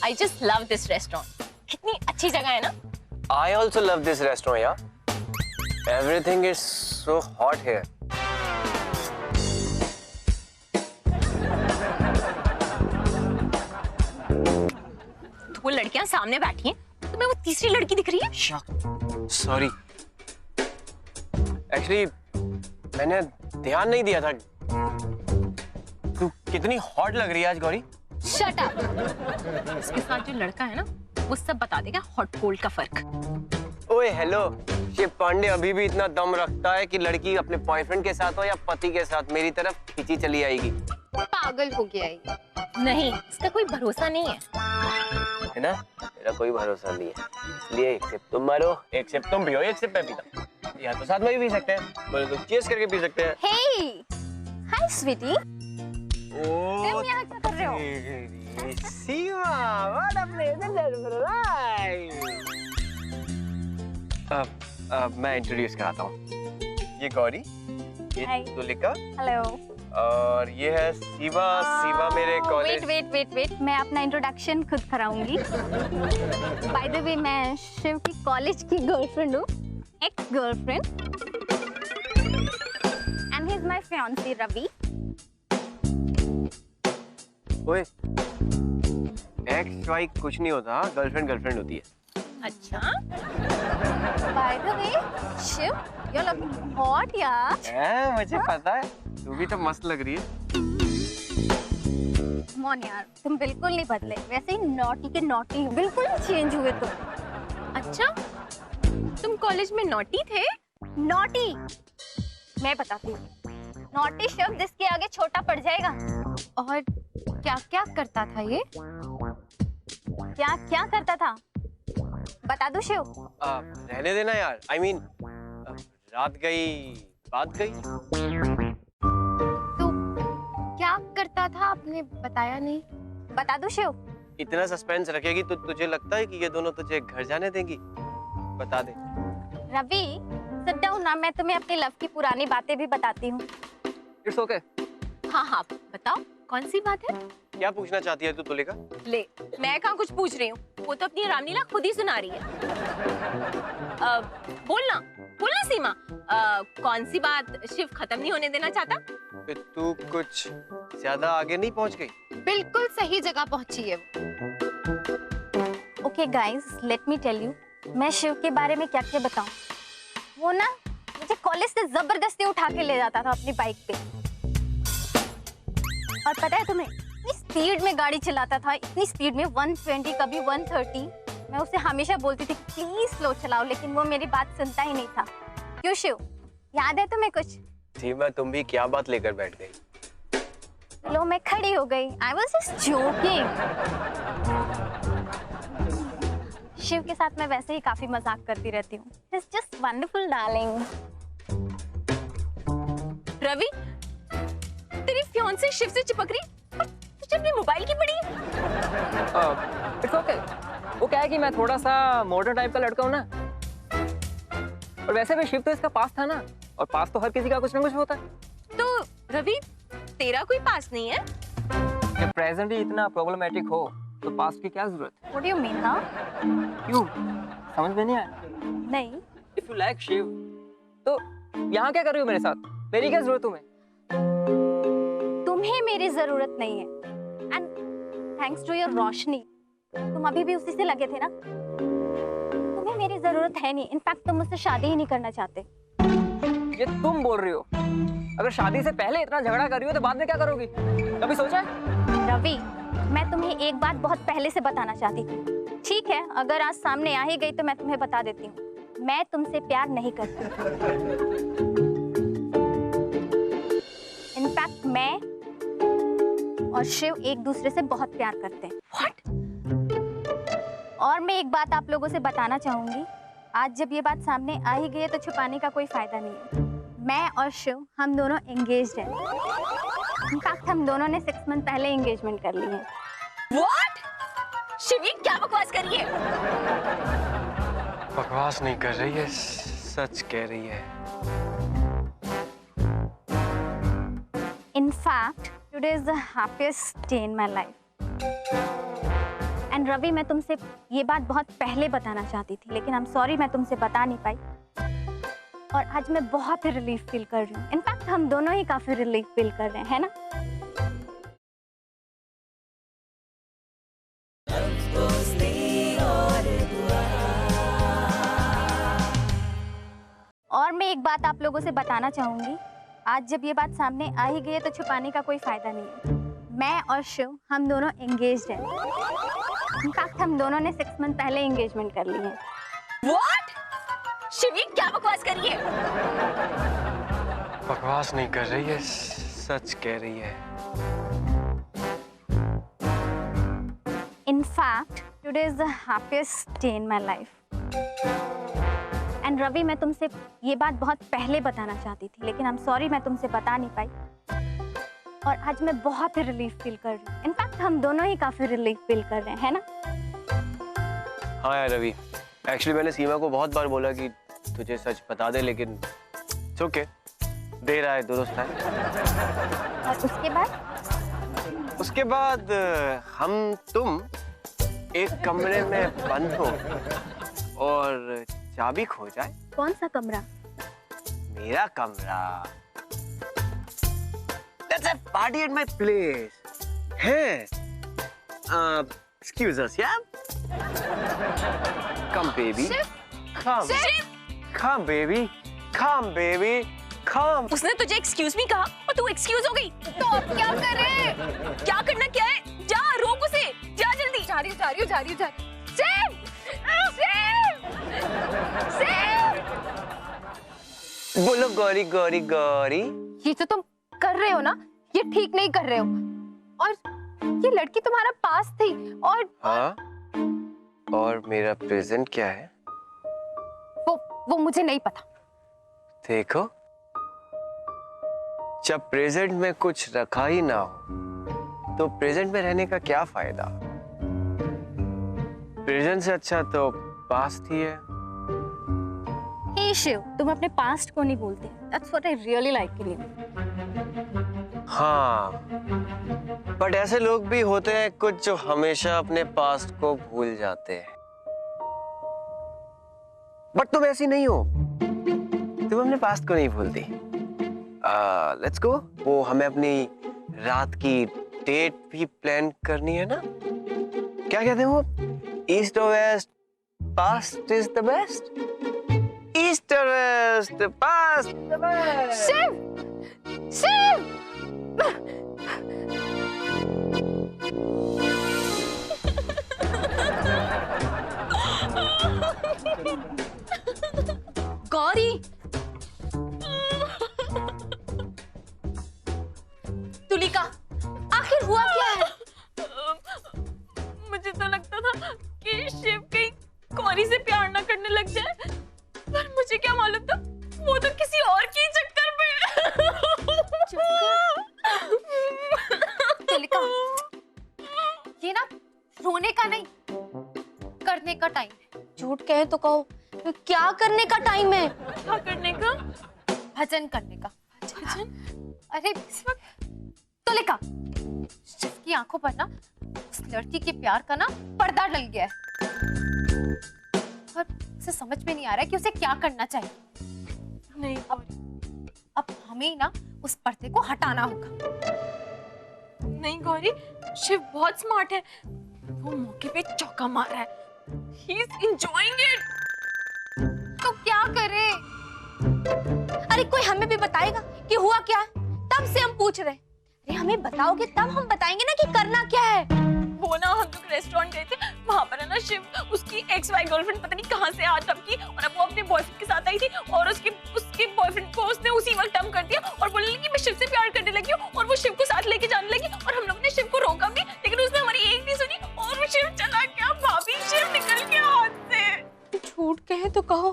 I just love this restaurant. कितनी अच्छी जगह है ना? I also love this restaurant, yeah. Everything is so hot here. वो लड़कियां सामने बैठी हैं, तुम्हें वो तीसरी लड़की दिख रही है? Sorry. Actually, मैंने ध्यान नहीं दिया था। तू कितनी हॉट लग रही है आज गौरी। Shut up. इसके साथ जो लड़का है ना, वो सब बता देगा हॉट कोल्ड का फर्क। ओए हेलो, शिव पांडे अभी भी इतना दम रखता है कि लड़की अपने बॉयफ्रेंड के साथ हो या पति के साथ मेरी तरफ खींची चली आएगी। पागल हो गया ये। नहीं, इसका कोई भरोसा नहीं है। है ना? मेरा कोई भरोसा नहीं है। इसलिए एक सिप तुम मारो, एक सिप तुम पियो, एक सिप मैं पीता। या तो साथ में भी पी सकते हैं। बोले तो चीयर्स करके पी सकते हैं। Hey, hi sweetie. तुम यहाँ क्या कर रहे हो? सीमा, what a pleasure surprise. मैं इंट्रोड्यूस कराता हूँ। ये गौरी, ये Hi. तुलिका Hello. और ये है सीमा। सीमा मेरे कॉलेज। वेट मैं अपना इंट्रोडक्शन खुद कराऊंगी। बाय द वे मैं शिव की कॉलेज की गर्लफ्रेंड हूँ, ex girlfriend, and he is my fiancee Ravi. ओए, एक्स वाई कुछ नहीं होता, गर्लफ्रेंड गर्लफ्रेंड होती है। अच्छा? By the way Shiv, you look hot यार। मुझे पता है, तू भी तो मस्त लग रही है। कम ऑन यार, तुम बिल्कुल नहीं बदले, वैसे ही नॉटी के नॉटी बिल्कुल चेंज हुए तुम। अच्छा? तुम कॉलेज में नॉटी थे? नॉटी मैं बताती हूँ। नॉटी शब्द इसके आगे छोटा पड़ जाएगा। और क्या क्या करता था ये? क्या क्या करता था बता दो शिव। रहने देना यार। I mean, रात गई बात गई। तो क्या करता था, आपने बताया नहीं? बता दो शिव। इतना सस्पेंस रखेगी तो तुझे लगता है कि ये दोनों तुझे घर जाने देंगी? बता दे। रवि सिट डाउन ना, मैं तुम्हें अपनी लव की पुरानी बातें भी बताती हूँ। It's okay. हाँ हाँ, बताओ कौन सी बात है? क्या पूछना चाहती है तू तुलिका? ले, मैं कहाँ कुछ पूछ रही हूँ, वो तो अपनी रामलीला खुद ही सुना रही है। बोलना बोलना सीमा, कौन सी बात शिव खत्म नहीं होने देना चाहता? तू कुछ ज्यादा आगे नहीं पहुंच गई? बिल्कुल सही जगह पहुंची है। Okay guys, let me tell you, मैं शिव के बारे में क्या क्या बताऊं। वो ना मुझे कॉलेज से जबरदस्ती उठा के ले जाता था अपनी बाइक पे, और पता है तुम्हें, इतनी स्पीड में गाड़ी चलाता था, इतनी स्पीड में 120 कभी 130। मैं उसे हमेशा बोलती थी प्लीज स्लो चलाओ, लेकिन वो मेरी बात सुनता ही नहीं था। क्यों शिव, याद है तुम्हें कुछ? सीमा, तुम भी क्या बात लेकर बैठ गई? लो मैं खड़ी हो गई। I was just joking. Shiv के साथ मैं वैसे ही काफी मजाक करती रहती हूँ। He's just wonderful, darling. Ravi, तेरी फियांसी शिव से चिपक रही, तुझे अपने मोबाइल की पड़ी? It's okay. वो क्या है कि मैं थोड़ा सा मॉडर्न टाइप का लड़का हूँ ना, और वैसे भी शिव तो इसका पास था ना, और पास तो हर किसी का कुछ ना कुछ होता है। तो रवि, तेरा कोई पास नहीं है? जब प्रेजेंट ही इतना प्रॉब्लमेटिक हो तो पास्ट की क्या जरूरत है? What do you mean, huh? क्यों, समझ में नहीं आया? नहीं, इफ यू लाइक शिव तो यहाँ क्या कर रही हो मेरे साथ? मेरी क्या जरूरत तुम्हें? तुम्हें मेरी जरूरत नहीं है। एंड थैंक्स टू योर रोशनी, तुम अभी भी उसी से लगे थे ना। तुम्हें मेरी जरूरत है नहीं। इनफैक्ट तुम मुझसे शादी ही नहीं करना चाहते। ये तुम बोल रही हो? अगर शादी से पहले इतना झगड़ा कर रही हो तो बाद में क्या करोगी? कभी सोचा है? रवि, मैं तुम्हें एक बात बहुत पहले से बताना चाहती थी। ठीक है, अगर आज सामने आ ही गई तो मैं तुम्हें बता देती हूँ, मैं तुमसे प्यार नहीं करती। इनफैक्ट मैं और शिव एक दूसरे से बहुत प्यार करते हैं। What? और मैं एक बात आप लोगों से बताना चाहूंगी, आज जब ये बात सामने आ ही गई है तो छुपाने का कोई फायदा नहीं है। मैं और शिव, हम दोनों एंगेज्ड हैं। इनफैक्ट हम दोनों ने 6 मंथ पहले एंगेजमेंट कर ली है। What? शिवी क्या बकवास कर रही है? बकवास नहीं कर रही है, सच कह रही है। In fact, today is the happiest day in my life. And Ravi, मैं तुमसे ये बात बहुत पहले बताना चाहती थी, लेकिन आई एम सॉरी मैं तुमसे बता नहीं पाई। और आज मैं बहुत रिलीफ फील कर रही हूँ। इनफैक्ट हम दोनों ही काफी रिलीफ फील कर रहे हैं, है ना? और मैं एक बात आप लोगों से बताना चाहूंगी, आज जब ये बात सामने आ ही गई है तो छुपाने का कोई फायदा नहीं है। मैं और शिव, हम दोनों एंगेज्ड हैं। इनफैक्ट हम दोनों ने 6 मंथ पहले एंगेजमेंट कर ली है। What? शिवी क्या बकवास कर रही है? बकवास नहीं कर रही है, सच कह रही है। In fact today is the happiest day in my life. And Ravi, मैं तुमसे ये बात बहुत पहले बताना चाहती थी, लेकिन आई एम सॉरी मैं तुमसे बता नहीं पाई। और आज मैं बहुत रिलीफ फील कर रही हूँ। इनफैक्ट हम दोनों ही काफी रिलीफ फील कर रहे हैं, है ना? हाँ यार रवि, एक्चुअली मैंने सीमा को बहुत बार बोला कि तुझे सच बता दे, लेकिन इट्स ओके, दे रहा है दुरुस्त है। और उसके बाद हम तुम एक कमरे में बंद हो और चाबी खो जाए। कौन सा कमरा? मेरा कमरा। Let's have party at my place. Hey, excuse us, yeah? Come, baby. Come. Come, baby. Come, baby. Come. उसने तुझे एक्सक्यूज मी कहा और तू एक्सक्यूज हो गई। तो अब क्या कर रहे हैं? क्या करना क्या है? जा, रोक उसे। जा जल्दी। जा रही हूँ। शिव! बोलो गौरी गौरी गौरी। ये जो तुम कर रहे हो ना, ये ठीक नहीं कर रहे हो। और ये लड़की तुम्हारा पास थी और हाँ? और मेरा प्रेजेंट क्या है? वो मुझे नहीं पता। देखो, जब प्रेजेंट में कुछ रखा ही ना हो तो प्रेजेंट में रहने का क्या फायदा? प्रेजेंट से अच्छा तो पास्ट ही है। हे शिव, तुम अपने पास्ट को नहीं बोलते। That's what I really like in you. हाँ, बट ऐसे लोग भी होते हैं कुछ जो हमेशा अपने पास्ट को भूल जाते हैं। बट तुम ऐसी नहीं हो, तुम अपने पास्ट को नहीं भूलती। Let's go. वो हमें अपनी रात की डेट भी प्लान करनी है ना? क्या कहते हैं वो? ईस्ट और west, past is the best. East और west, past the best. Shiv! Gauri! Tulika, आखिर हुआ क्या है? मुझे तो लगता था कि शिव कहीं गौरी से प्यार ना करने लग जाए, पर मुझे क्या मालूम था वो तो किसी और के चक्कर में। तुलिका, ये ना रोने का नहीं, करने का टाइम है। झूठ कहे तो कहो, क्या करने का टाइम है? क्या करने का? भजन करने का। भजन? अरे इस वक्त तुलिका, शिव की आंखों पर ना उस लड़की के प्यार का ना पर्दा डल गया है और उसे समझ में नहीं आ रहा है कि उसे क्या करना चाहिए। नहीं, अब हमें ही ना उस पर्दे को हटाना होगा। नहीं गौरी, शिव बहुत स्मार्ट है, वो मौके पे चौका मार रहा है। He is enjoying it. तो क्या करे? अरे कोई हमें भी बताएगा कि हुआ क्या है? तब से हम पूछ रहे हैं। अरे हमें बताओगे तब हम बताएंगे ना कि करना क्या है। वो ना हम लोग रेस्टोरेंट गए थे, वहाँ पर है ना शिव उसकी एक्स वाई गर्लफ्रेंड पता नहीं कहाँ से आज टपकी और अब वो अपने बॉयफ्रेंड के साथ आई थी और उसके बॉयफ्रेंड को उसने उसी वक्त डंप कर दिया और बोलने लगी मैं शिव से प्यार करने लगी हूँ और वो शिव को साथ लेके जाने लगी और हम लोग ने शिव को रोका भी, लेकिन उसने हमारी एक नहीं सुनी और वो शिव चला गया। भाभी, शिव निकल गया हाथ से। झूठ कहे तो कहो,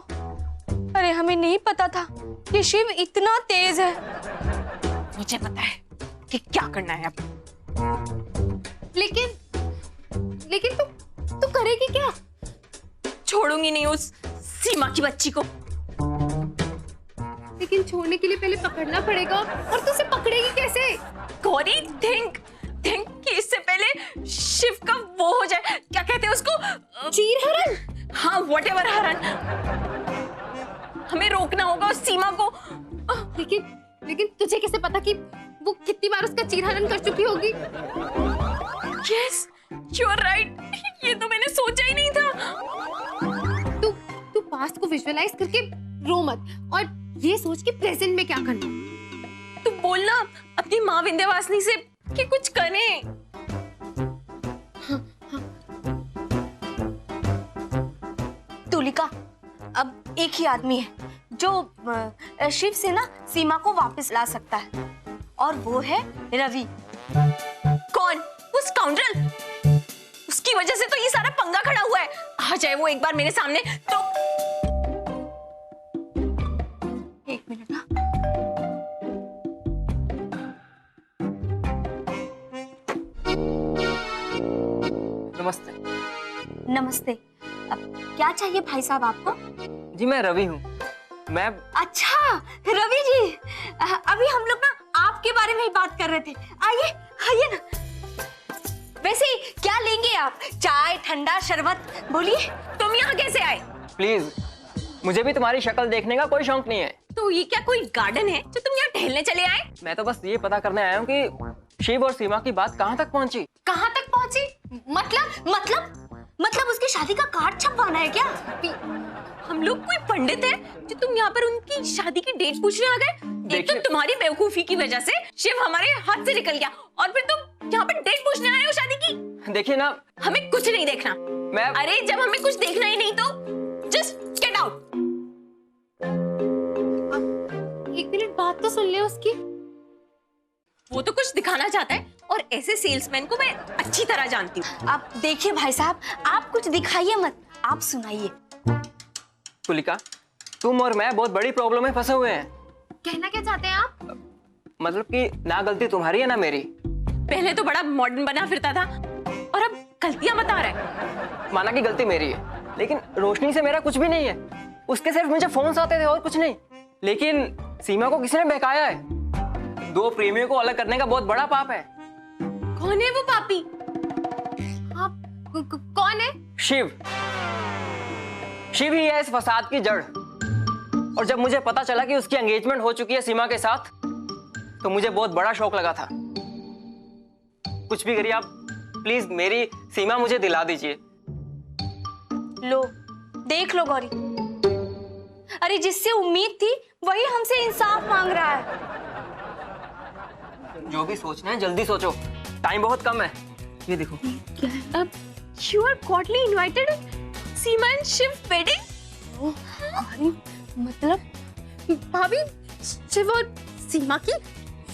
अरे हमें नहीं पता था कि शिव इतना तेज है। मुझे पता है कि क्या करना है अब। लेकिन तू करेगी क्या? छोड़ूंगी नहीं उस सीमा की बच्ची को। लेकिन छोड़ने के लिए पहले पकड़ना पड़ेगा और तू उसे पकड़ेगी कैसे? गौरी, थिंक कि इससे पहले शिव का वो हो जाए, क्या कहते होगी। यस, यू आर राइट, ये तो मैंने सोचा ही नहीं था। तू पास्ट को विजुअलाइज करके रो मत और ये सोच के प्रेजेंट में क्या करना है। तू बोलना अपनी माँ विंध्यवासिनी से कि कुछ करें। तुलिका, अब एक ही आदमी है जो शिव से ना सीमा को वापस ला सकता है, और वो है रवि। कौन? वो स्काउंड्रल। उसकी वजह से तो ये सारा पंगा खड़ा हुआ है। आ जाए वो एक बार मेरे सामने तो। एक मिनट ना। नमस्ते नमस्ते। अब क्या चाहिए भाई साहब आपको? जी, मैं रवि हूँ। मैं अच्छा रवि जी, अभी हम लोग ना आपके बारे में ही बात कर रहे थे। आइए आइए ना। वैसे क्या लेंगे आप? चाय, ठंडा, शरबत? बोलिए। तुम यहाँ कैसे आए? प्लीज, मुझे भी तुम्हारी शक्ल देखने का कोई शौक नहीं है। तो ये क्या कोई गार्डन है जो तुम यहाँ टहलने चले आए? मैं तो बस ये पता करने आया हूँ कि शिव और सीमा की बात कहाँ तक पहुँची। कहाँ तक पहुंची? मतलब उसकी शादी का कार्ड छपवाना है क्या? हम लोग कोई पंडित है जो तुम यहाँ पर उनकी शादी की डेट पूछने आ गए? एक तो तुम्हारी बेवकूफी की वजह से शिव हमारे हाथ से निकल गया, और फिर तुम यहाँ पर डेट पूछने आए हो शादी की। देखिए ना, हमें कुछ नहीं देखना। अरे जब हमें कुछ देखना ही नहीं तो जस्ट गेट आउट। एक मिनट बात तो सुन ले उसकी। वो तो कुछ दिखाना चाहता है, और ऐसे सेल्समैन को मैं अच्छी तरह जानती हूँ। आप देखिए भाई साहब, आप कुछ दिखाइए मत, आप सुनाइए। तुलिका, तुम और मैं बहुत बड़ी प्रॉब्लम में फंसे हुए हैं। कहना क्या चाहते हैं आप? मतलब कि ना गलती तुम्हारी है ना मेरी। पहले तो बड़ा मॉडर्न बना फिरता था, और अब गलतियां बता रहा है। माना कि गलती मेरी है, लेकिन रोशनी से मेरा कुछ भी नहीं है। उसके सिर्फ मुझे फोन आते थे और कुछ नहीं। लेकिन सीमा को किसने बहकाया है? दो प्रेमियों को अलग करने का बहुत बड़ा पाप है। कौन है वो पापी? आप कौन है? शिव। शिव ही है इस फसाद की जड़। और जब मुझे पता चला कि उसकी एंगेजमेंट हो चुकी है सीमा के साथ, तो मुझे बहुत बड़ा शौक लगा था। कुछ भी करिए आप, प्लीज मेरी सीमा मुझे दिला दीजिए। लो देख लो गौरी, अरे जिससे उम्मीद थी वही हमसे इंसाफ मांग रहा है। जो भी सोचना है जल्दी सोचो, टाइम बहुत कम है। ये देखो। अब you are cordially invited Seema and Shiv wedding. मतलब भाभी, शिव और सीमा की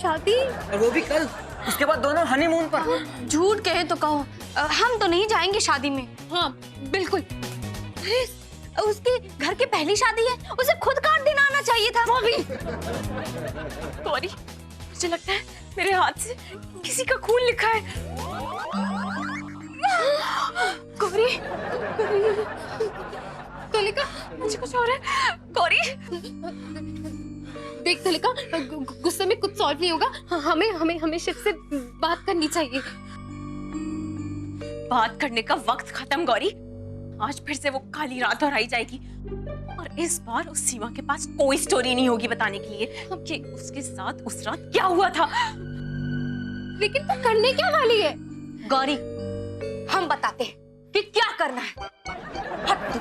शादी? और वो भी कल, उसके बाद दोनों हनीमून पर। झूठ कहे तो कहो, हम तो नहीं जाएंगे शादी में। हाँ बिल्कुल। अरे उसके घर की पहली शादी है, उसे खुद कार्ड देना आना चाहिए था। गौरी, मुझे लगता है मेरे हाथ से किसी का खून लिखा है। गौरी, तुलिका, मुझे कुछ हो रहा है। गौरी, देख तुलिका, गुस्से में कुछ सॉल्व नहीं होगा। हमें शिव से बात करनी चाहिए। बात करने का वक्त खत्म गौरी। आज फिर से वो काली रात दोहराई जाएगी, और इस बार उस सीमा के पास कोई स्टोरी नहीं होगी बताने के लिए कि उसके साथ उस रात क्या हुआ था। लेकिन तू करने क्या वाली है? गौरी, हम बताते हैं कि क्या करना है। हट तू।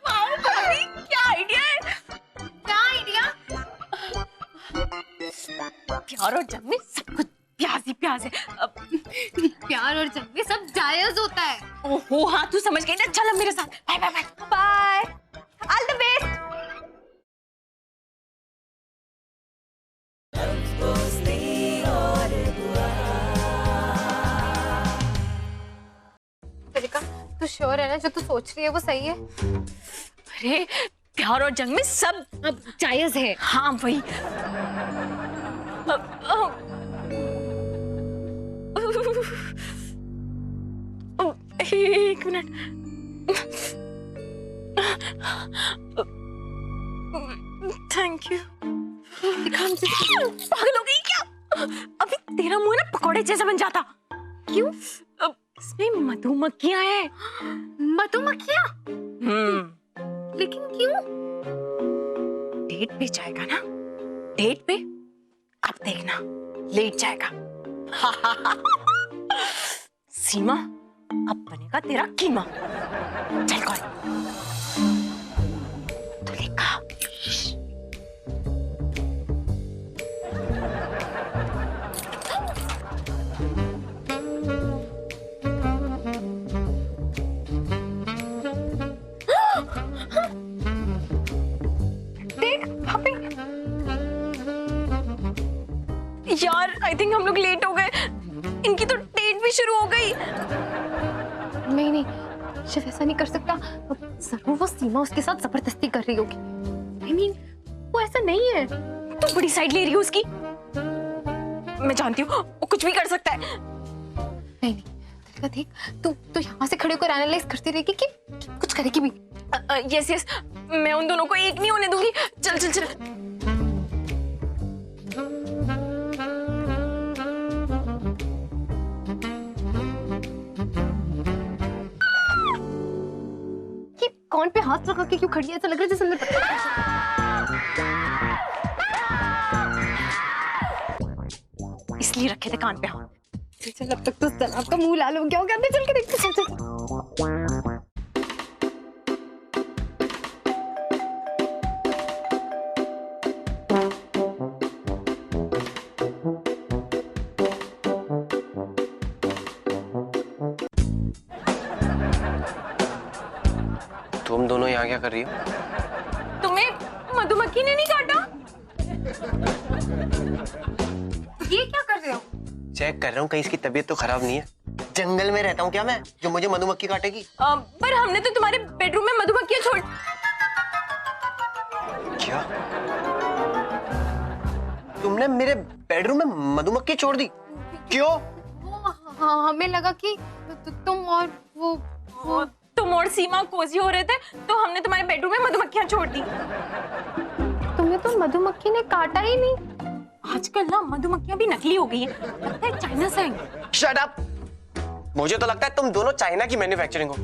वाओ गौरी, क्या आइडिया है। क्या आइडिया? प्यार और जंग में सब कुछ प्याज ही प्याज है। अब प्यार और जंग में सब जायज होता है। ओहो हाँ, तू समझ गई ना। चल मेरे साथ। Bye bye bye bye, all the best. Tulika, तू श्योर है ना जो तू सोच रही है वो सही है? अरे प्यार और जंग में सब अब जायज है। हाँ वही। एक मिनट। Thank you. पागल हो गई क्या? अभी तेरा मुंह ना पकौड़े जैसा बन जाता। क्यों? इसमें मधुमक्खियां हैं। मधुमक्खियां? लेकिन क्यों? डेट पे जाएगा ना, डेट पे अब देखना लेट जाएगा। सीमा अब बनेगा तेरा कीमा। चल कौन तो देखा। यार आई थिंक हम लोग लेट हो गए, इनकी तो डेट भी शुरू हो गई। नहीं नहीं, शिव ऐसा नहीं कर सकता। जरूर वो सीमा उसके साथ जबरदस्ती कर रही होगी। I mean, वो ऐसा नहीं है। तू बड़ी साइड ले रही है उसकी। मैं जानती हूँ वो कुछ भी कर सकता है। नहीं नहीं, देख तू यहाँ से खड़े होकर एनालाइज करती रहेगी कि कुछ करेगी भी। यस यस, मैं उन दोनों को एक नहीं होने दूंगी। चल चल चल। कि कौन पे हाथ रखा के क्यों खड़ी है? ऐसा लग रहा है जैसे अंदर इसलिए रखे थे कान पे हाथ। चल अब तक तो सलाब का मुंह लाल हो गया होगा। अंदर चल के देखते। चल चल। तुम दोनों यहाँ क्या कर रही हो? तुम्हें मधुमक्खी ने नहीं काटा? ये क्या कर रहे हो? चेक कर रहा हूँ कहीं इसकी तबीयत तो खराब नहीं है। जंगल में रहता हूँ क्या मैं जो मुझे मधुमक्खी काटेगी? पर हमने तो तुम्हारे बेडरूम में मधुमक्खियां छोड़। क्या? तुमने मेरे बेडरूम में मधुमक्खी छोड़ दी? क्यों? हाँ, हमें लगा कि तुम और वो तुम और सीमा कोजी हो रहे थे तो हमने तुम्हारे बेडरूम में मधुमक्खियां छोड़ दी। तुम्हें तो मधुमक्खी ने काटा ही नहीं। आजकल ना मधुमक्खियां भी नकली हो गई है, लगता है चाइना से आई। Shut up! मुझे तो लगता है तुम दोनों चाइना की मैन्युफैक्चरिंग हो।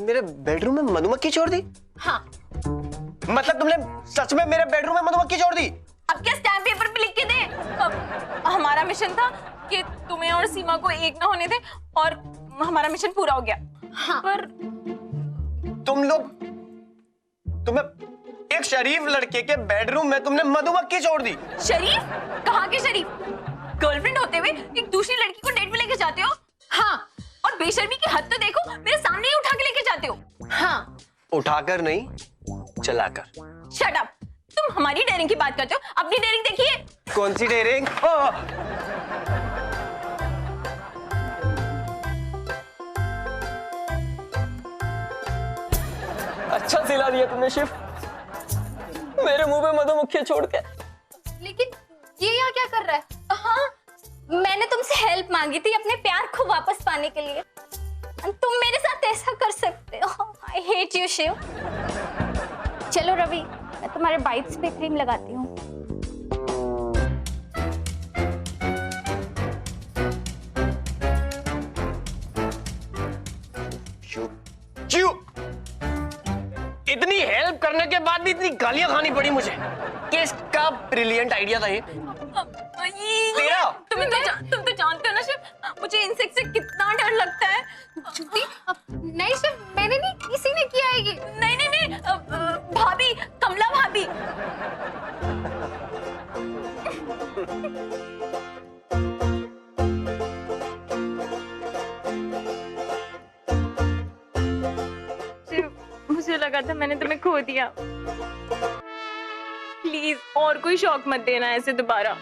मेरे बेडरूम में मधुमक्खी छोड़ दी? हाँ। मतलब तुमने सच में मेरे बेडरूम में मधुमक्खी छोड़ दी? अब क्या स्टैम्प पेपर पे लिख के दे? हमारा मिशन था कि तुम्हें और सीमा को एक ना होने दे और हमारा मिशन पूरा हो गया। हाँ। पर तुम्हें एक शरीफ लड़के के बेडरूम में तुमने मधुमक्खी छोड़ दी? शरीफ? कहाँ के शरीफ? गर्लफ्रेंड होते हुए एक दूसरी लड़की को डेट पे लेके जाते हो? हाँ। और बेशर्मी की हद तो देखो, मेरे सामने ही उठा के लेके जाते हो। हाँ। उठाकर नहीं, चलाकर। Shut up! तुम हमारी डेयरिंग की बात करते हो, अपनी डेयरिंग देखिए। कौन सी डेयरिंग? अच्छा सिला दिया तुमने शिव, मेरे मुंह पे मधुमक्खियां छोड़ के। लेकिन ये यहाँ क्या कर रहा है? हाँ, मैंने तुमसे हेल्प मांगी थी अपने प्यार को वापस पाने के लिए। तुम मेरे साथ ऐसा कर सकते हो? I hate you Shiv. चलो रवि, मैं तुम्हारे बाइट्स पे क्रीम लगाती हूँ। इतनी हेल्प करने के बाद भी इतनी गालियां खानी पड़ी मुझे। किसका ब्रिलियंट आइडिया था ये? तेरा? तुम तो जानते हो ना शिव, मुझे इंसेक्ट से कितना डर लगता है। झूठी? नहीं शिव, मैंने नहीं, किसी ने किया है ये। नहीं नहीं नहीं, भाभी, कमला भाभी। शिव, मुझे लगा था मैंने तुम्हें खो दिया। प्लीज और कोई शौक मत देना ऐसे दोबारा,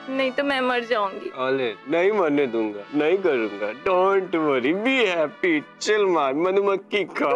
नहीं तो मैं मर जाऊंगी। अरे नहीं मरने दूंगा, नहीं करूंगा। Don't worry, be happy, chill मार, मधुमक्खी खा।